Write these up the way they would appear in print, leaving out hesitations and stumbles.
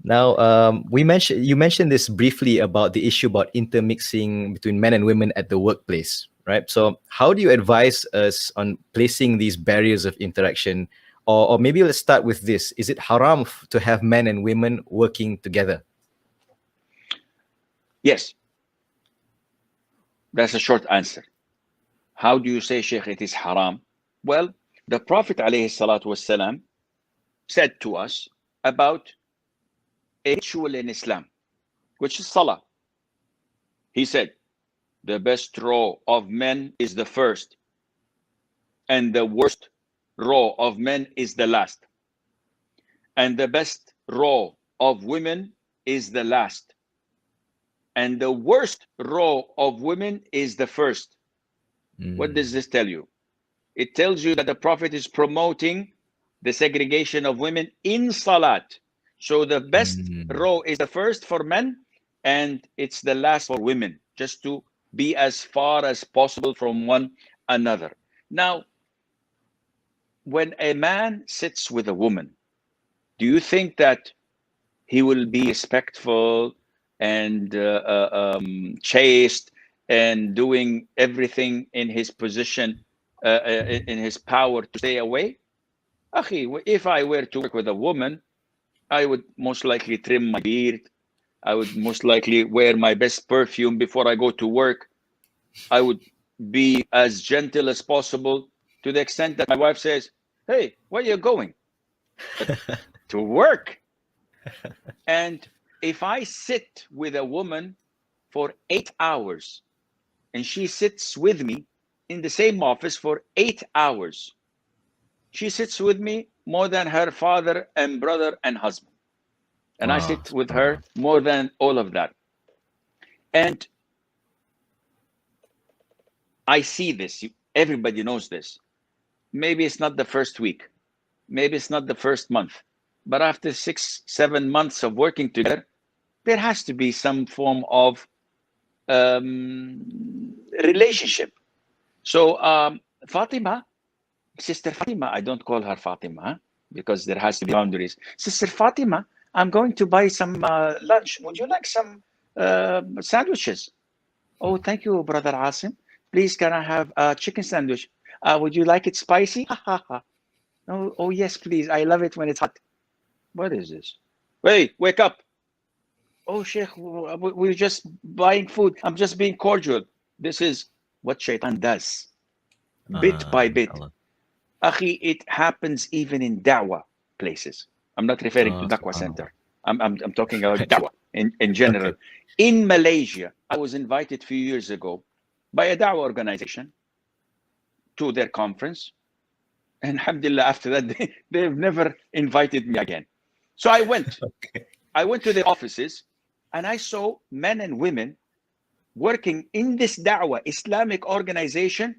Now, you mentioned this briefly about the issue about intermixing between men and women at the workplace, right? So, how do you advise us on placing these barriers of interaction, or maybe let's start with this: is it haram to have men and women working together? Yes, that's a short answer. How do you say, Sheikh, it is haram? Well, the Prophet ﷺ said to us about a ritual in Islam, which is salah. He said, the best row of men is the first, and the worst row of men is the last. And the best row of women is the last. And the worst row of women is the first. What does this tell you? It tells you that the Prophet is promoting the segregation of women in Salat. So the best row is the first for men, and it's the last for women, just to be as far as possible from one another. Now, when a man sits with a woman, do you think that he will be respectful and chaste and doing everything in his position, in his power to stay away? Akhi, if I were to work with a woman, I would most likely trim my beard. I would most likely wear my best perfume before I go to work. I would be as gentle as possible, to the extent that my wife says, hey, where are you going? To work. And if I sit with a woman for 8 hours and she sits with me in the same office for 8 hours, she sits with me more than her father and brother and husband. And I sit with her more than all of that. And I see this. Everybody knows this. Maybe it's not the first week. Maybe it's not the first month. But after 6, 7 months of working together, there has to be some form of relationship. So Fatima, Sister Fatima, I don't call her Fatima because there has to be boundaries. Sister Fatima, I'm going to buy some lunch. Would you like some sandwiches? Oh, thank you, Brother Asim. Please, can I have a chicken sandwich? Would you like it spicy? Ha ha ha. Oh, yes, please. I love it when it's hot. What is this? Hey, wake up. Oh, Sheikh, we're just buying food. I'm just being cordial. This is what Shaitan does, bit by bit. Akhi, it happens even in da'wah places. I'm not referring to da'wah center. I'm talking about da'wah in general. Okay. In Malaysia, I was invited a few years ago by a da'wah organization to their conference. And alhamdulillah, after that, they've never invited me again. So I went. Okay. I went to the offices and I saw men and women working in this da'wah Islamic organization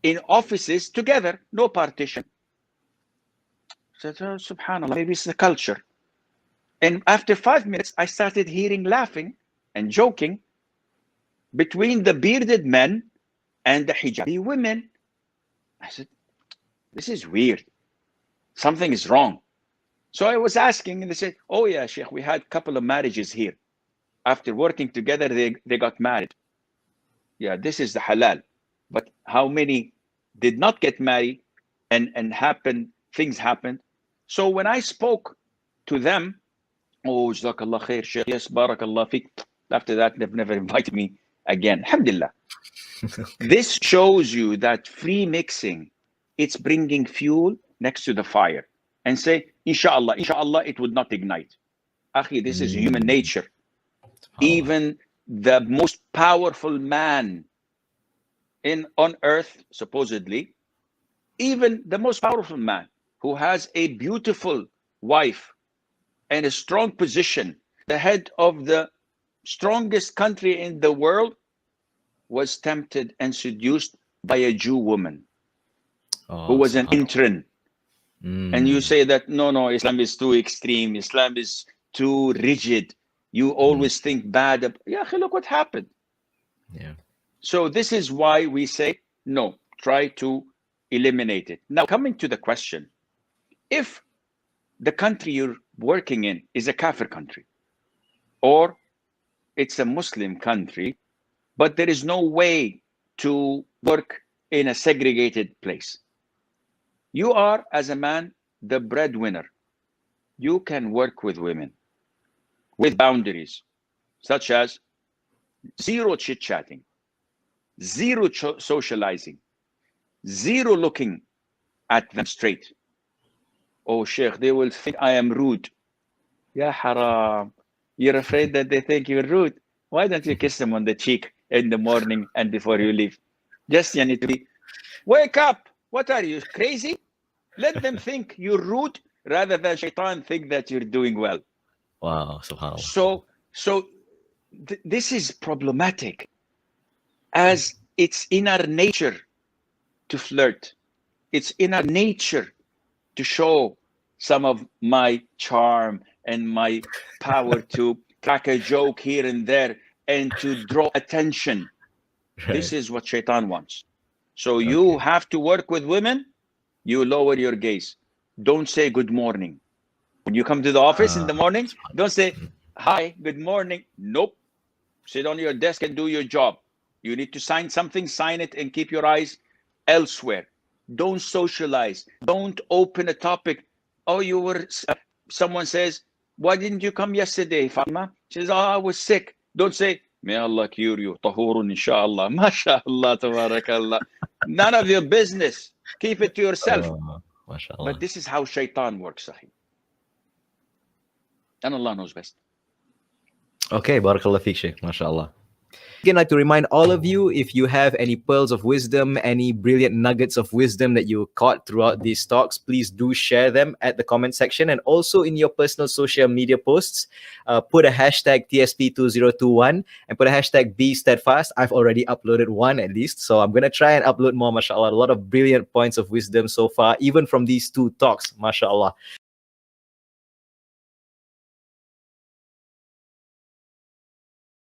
in offices together, no partition. So, subhanAllah, maybe it's the culture. And after 5 minutes, I started hearing laughing and joking between the bearded men and the hijabi women. I said, this is weird. Something is wrong. So I was asking, and they said, oh yeah, Sheikh, we had a couple of marriages here. After working together, they got married. Yeah, this is the halal. But how many did not get married and things happened? So when I spoke to them, oh, jazakallah khair, Sheikh, yes, barakallah fiqh. After that, they've never invited me again. Alhamdulillah. This shows you that free mixing, it's bringing fuel next to the fire and say, inshallah, it would not ignite. Akhi, this is human nature. Even the most powerful man on earth, supposedly, even the most powerful man who has a beautiful wife and a strong position, the head of the strongest country in the world, was tempted and seduced by a Jew woman who was an intern. And you say that, no, Islam is too extreme. Islam is too rigid. You always think bad. Yeah, look what happened. Yeah. So this is why we say, no, try to eliminate it. Now, coming to the question, if the country you're working in is a kafir country, or it's a Muslim country, but there is no way to work in a segregated place. You are, as a man, the breadwinner. You can work with women with boundaries, such as zero chit-chatting, zero socializing, zero looking at them straight. Oh, Sheikh, they will think I am rude. Ya haram. You're afraid that they think you're rude. Why don't you kiss them on the cheek in the morning and before you leave? Just you need to be, wake up. What are you, crazy? Let them think you're rude rather than shaitan think that you're doing well. Wow, subhanAllah. So this is problematic, as it's in our nature to flirt. It's in our nature to show some of my charm and my power to crack a joke here and there and to draw attention. Right. This is what shaitan wants. So you have to work with women, you lower your gaze. Don't say good morning. When you come to the office in the morning, don't say, hi, good morning. Nope. Sit on your desk and do your job. You need to sign something, sign it, and keep your eyes elsewhere. Don't socialize. Don't open a topic. Oh, you were, someone says, why didn't you come yesterday, Fatima? She says, oh, I was sick. Don't say, may Allah cure you. Tahurun, inshallah. MashaAllah, tabarakallah. None of your business. Keep it to yourself. But this is how shaitan works, Sahih. And Allah knows best. Okay, barakallah fiqh, Shaykh. MashaAllah. Again, I'd like to remind all of you, if you have any pearls of wisdom, any brilliant nuggets of wisdom that you caught throughout these talks, please do share them at the comment section, and also in your personal social media posts. Put a hashtag TSP2021 and put a hashtag BeSteadfast. I've already uploaded one at least, so I'm going to try and upload more, mashallah. A lot of brilliant points of wisdom so far, even from these two talks, mashallah.